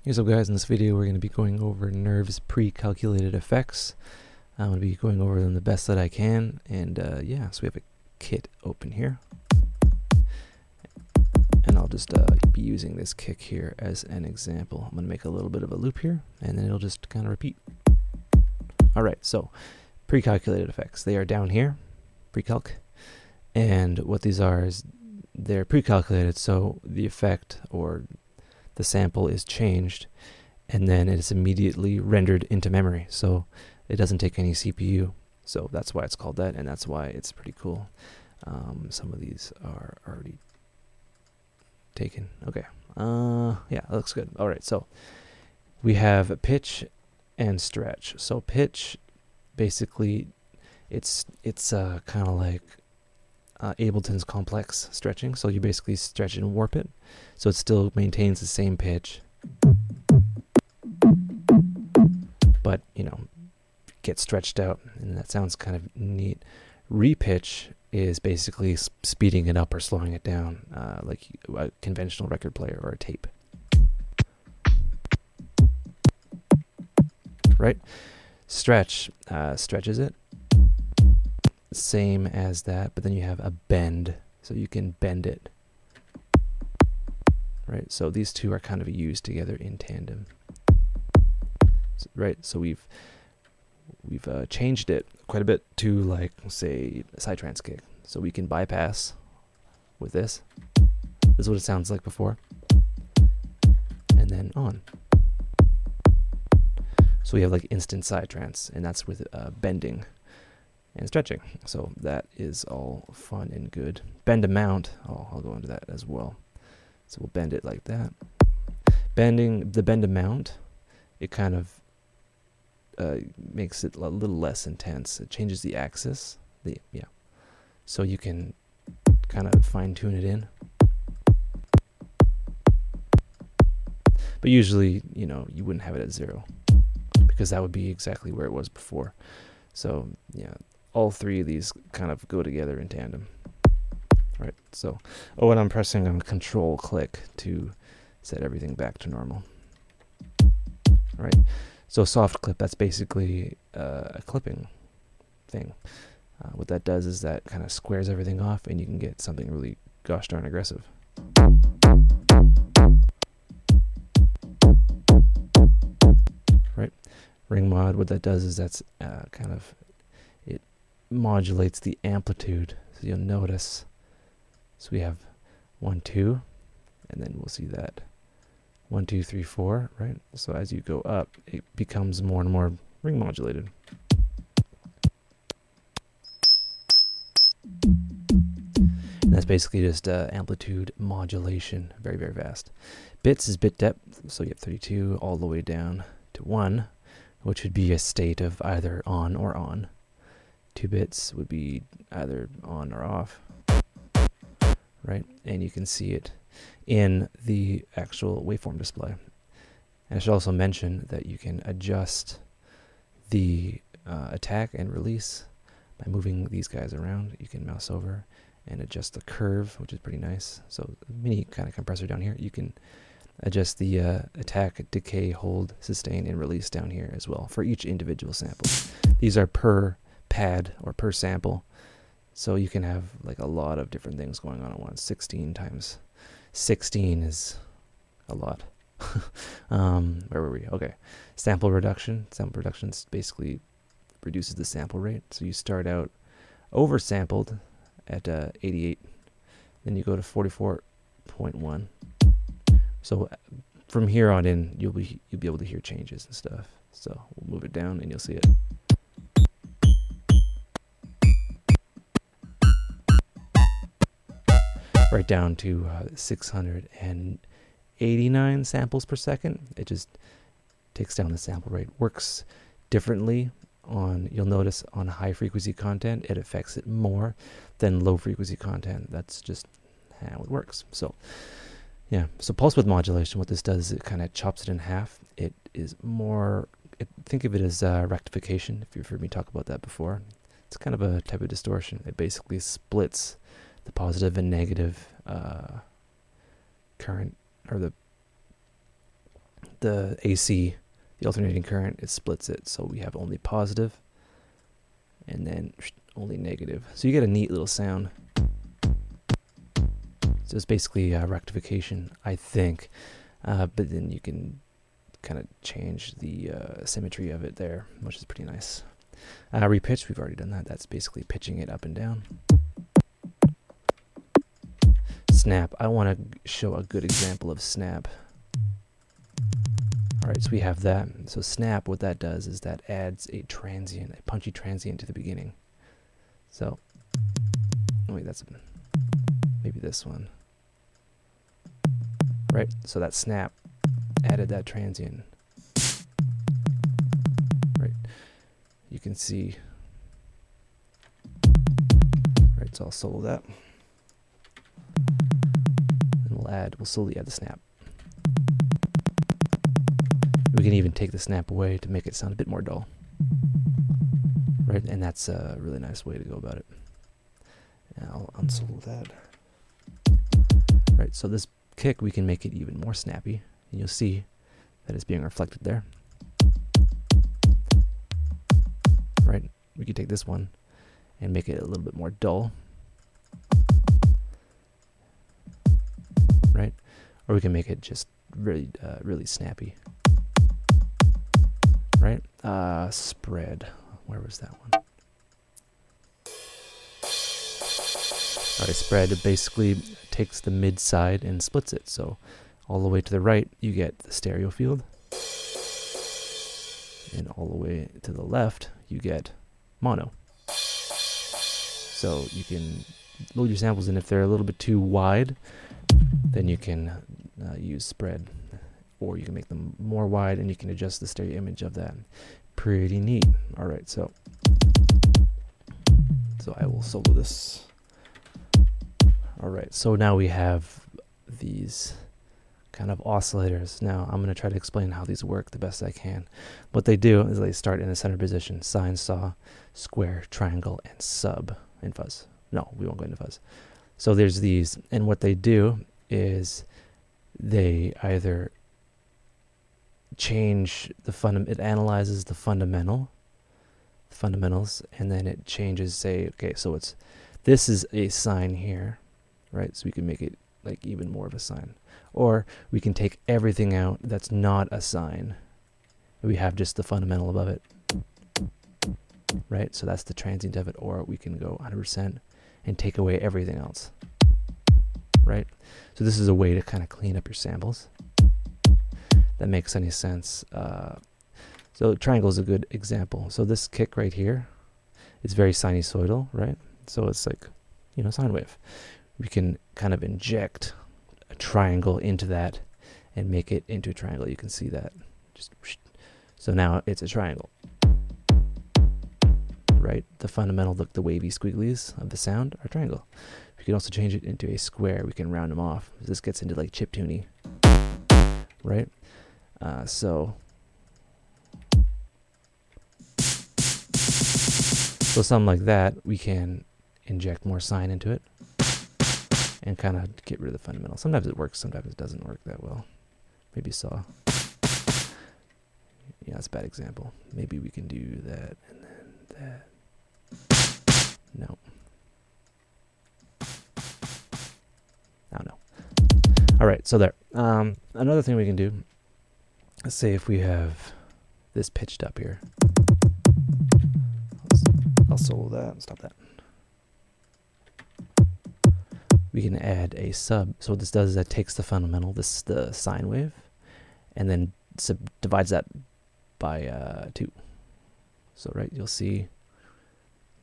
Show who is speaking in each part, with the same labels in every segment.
Speaker 1: What's up guys, in this video we're going to be going over Nerve's pre-calculated effects. I'm going to be going over them the best that I can, and yeah, so we have a kit open here. And I'll just be using this kick here as an example. I'm going to make a little bit of a loop here, and then it'll just kind of repeat. Alright, so pre-calculated effects. They are down here, pre-calc, and what these are is they're pre-calculated, so the effect or the sample is changed and then it is immediately rendered into memory, so it doesn't take any CPU. So that's why it's called that, and that's why it's pretty cool. Some of these are already taken. Okay, yeah, that looks good. All right, so we have pitch and stretch. So pitch, basically it's kind of like Ableton's complex stretching, so you basically stretch and warp it, so it still maintains the same pitch, but you know, gets stretched out, and that sounds kind of neat. Repitch is basically speeding it up or slowing it down, like a conventional record player or a tape. Right? Stretch stretches it. Same as that, but then you have a bend, so you can bend it. Right, so these two are kind of used together in tandem. Right, so we've changed it quite a bit to, like, say, a sidetrance kick. So we can bypass with this. This is what it sounds like before, and then on. So we have like instant sidetrance, and that's with bending and stretching. So that is all fun and good. Bend amount, I'll go into that as well. So we'll bend it like that. Bending the bend amount, it kind of makes it a little less intense. It changes the axis. Yeah. So you can kind of fine tune it in. But usually, you know, you wouldn't have it at 0, because that would be exactly where it was before. So yeah, all three of these kind of go together in tandem. Right, so, oh, and I'm pressing on Control click to set everything back to normal. Right, so soft clip, that's basically a clipping thing. What that does is that kind of squares everything off, and you can get something really gosh darn aggressive. Right, ring mod, what that does is that's kind of, it modulates the amplitude, so you'll notice. So we have 1, 2, and then we'll see that 1, 2, 3, 4, right? So as you go up, it becomes more and more ring modulated. And that's basically just amplitude modulation, very, very fast. Bits is bit depth, so you have 32 all the way down to 1, which would be a state of either on or on. 2 bits would be either on or off. Right, and you can see it in the actual waveform display. And I should also mention that you can adjust the attack and release by moving these guys around. You can mouse over and adjust the curve, which is pretty nice. So mini kind of compressor down here. You can adjust the attack, decay, hold, sustain, and release down here as well for each individual sample. These are per pad or per sample. So you can have like a lot of different things going on at once. 16 times 16 is a lot. Where were we? Okay. Sample reduction. Sample reduction basically reduces the sample rate. So you start out oversampled at 88. Then you go to 44.1. So from here on in, you'll be able to hear changes and stuff. So we'll move it down and you'll see it. Right down to 689 samples per second. It just takes down the sample rate. Works differently on, you'll notice on high frequency content, it affects it more than low frequency content. That's just how it works. So yeah, so pulse width modulation, what this does is it kind of chops it in half. It is more, think of it as rectification, if you've heard me talk about that before. It's kind of a type of distortion. It basically splits the positive and negative current, or the the AC, the alternating current, it splits it, so we have only positive and then only negative. So you get a neat little sound. So it's basically rectification, I think, but then you can kind of change the symmetry of it there, which is pretty nice. Repitch, we've already done that. That's basically pitching it up and down. Snap, I want to show a good example of snap. Alright, so we have that. So snap, what that does is that adds a transient, a punchy transient to the beginning. So, wait, that's maybe this one. Right, so that snap added that transient. Right, you can see. Right, so I'll solo that. And we'll slowly add the snap. We can even take the snap away to make it sound a bit more dull. Right, and that's a really nice way to go about it. And I'll unsolo that. Right, so this kick, we can make it even more snappy, and you'll see that it's being reflected there. Right, we can take this one and make it a little bit more dull. Right, or we can make it just really, really snappy. Right, spread. Where was that one? Alright, spread, it basically takes the mid side and splits it. So all the way to the right, you get the stereo field. And all the way to the left, you get mono. So you can load your samples, and if they're a little bit too wide, then you can use spread. Or you can make them more wide, and you can adjust the stereo image of that. Pretty neat. Alright, so I will solo this. Alright, so now we have these kind of oscillators. Now I'm going to try to explain how these work the best I can. What they do is they start in a center position: sine, saw, square, triangle, and sub in fuzz. No, we won't go into fuzz. So there's these, and what they do is they either change the it analyzes the fundamentals, and then it changes, say, okay, so this is a sine here, right? So we can make it like even more of a sine. Or we can take everything out that's not a sine. We have just the fundamental above it, right? So that's the transient of it. Or we can go 100% and take away everything else, right? So this is a way to kind of clean up your samples. That makes any sense. So triangle is a good example. So this kick right here is very sinusoidal, right? So it's like, you know, sine wave. We can kind of inject a triangle into that and make it into a triangle. You can see that. So now it's a triangle, right? The fundamental, the wavy squigglies of the sound are triangle. We can also change it into a square. We can round them off. This gets into like chiptune, right? So something like that, we can inject more sine into it and kind of get rid of the fundamental. Sometimes it works, sometimes it doesn't work that well. Maybe saw. Yeah, that's a bad example. Maybe we can do that and then that. No. Oh no. Alright, so there. Another thing we can do, let's say if we have this pitched up here. I'll solo that, stop that. We can add a sub. So what this does is that takes the fundamental, the sine wave, and then divides that by 2. So right, you'll see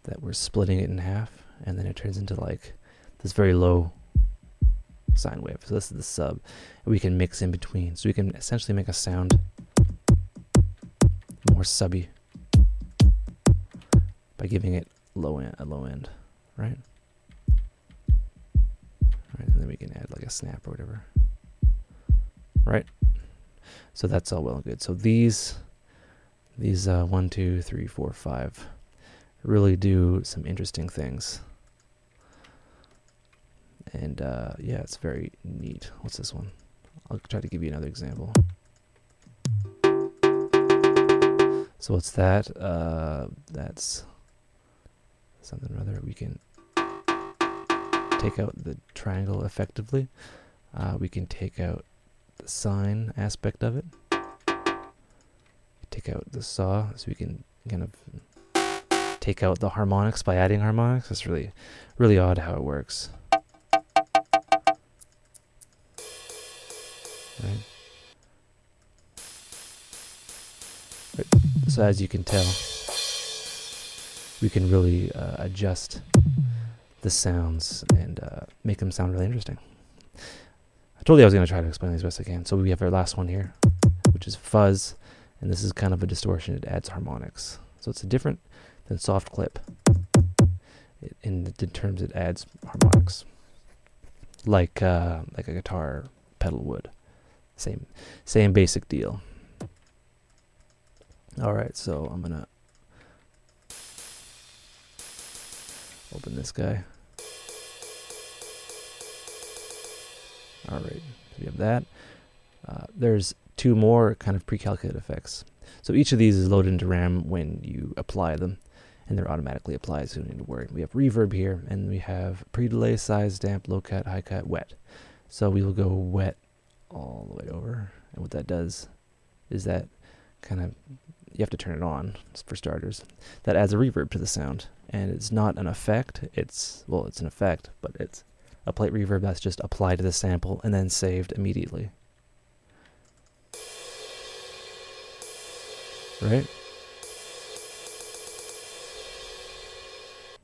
Speaker 1: that we're splitting it in half, and then it turns into like this very low sine wave. So this is the sub. We can mix in between. So we can essentially make a sound more subby by giving it a low end, right? Right, and then we can add like a snap or whatever, right? So that's all well and good. So these 1, 2, 3, 4, 5 really do some interesting things. And yeah, it's very neat. What's this one? I'll try to give you another example. So what's that? That's something or other. We can take out the triangle effectively. We can take out the sine aspect of it. Take out the saw, so we can kind of take out the harmonics by adding harmonics. It's really, really odd how it works. Right. So as you can tell, we can really adjust the sounds and make them sound really interesting. I told you I was going to try to explain these best I can. So we have our last one here, which is fuzz, and this is kind of a distortion. It adds harmonics. So it's different than soft clip. In terms it adds harmonics, like a guitar pedal would. Same basic deal. Alright, so I'm gonna open this guy. Alright, so we have that. There's two more kind of pre-calculated effects. So each of these is loaded into RAM when you apply them, and they're automatically applied, so you don't need to worry. We have reverb here, and we have pre-delay, size, damp, low cut, high cut, wet. So we will go wet all the way over, and what that does is that kind of, you have to turn it on for starters. That adds a reverb to the sound, and it's not an effect. It's an effect, but it's a plate reverb that's just applied to the sample and then saved immediately. Right?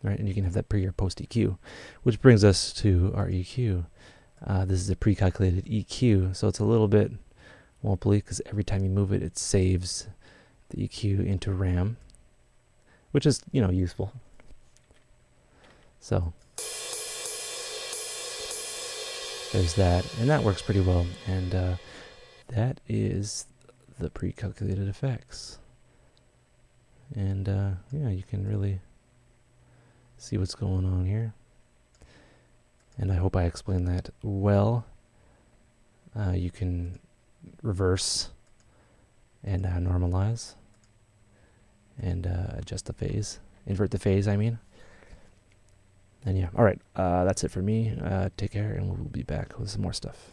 Speaker 1: Right, and you can have that pre or post EQ, which brings us to our EQ. This is a pre-calculated EQ, so it's a little bit wobbly because every time you move it, it saves the EQ into RAM, which is, you know, useful. So there's that, and that works pretty well. And that is the pre-calculated effects. And yeah, you can really see what's going on here. And I hope I explained that well. You can reverse and normalize and adjust the phase, invert the phase, I mean. And yeah, alright, that's it for me. Take care, and we'll be back with some more stuff.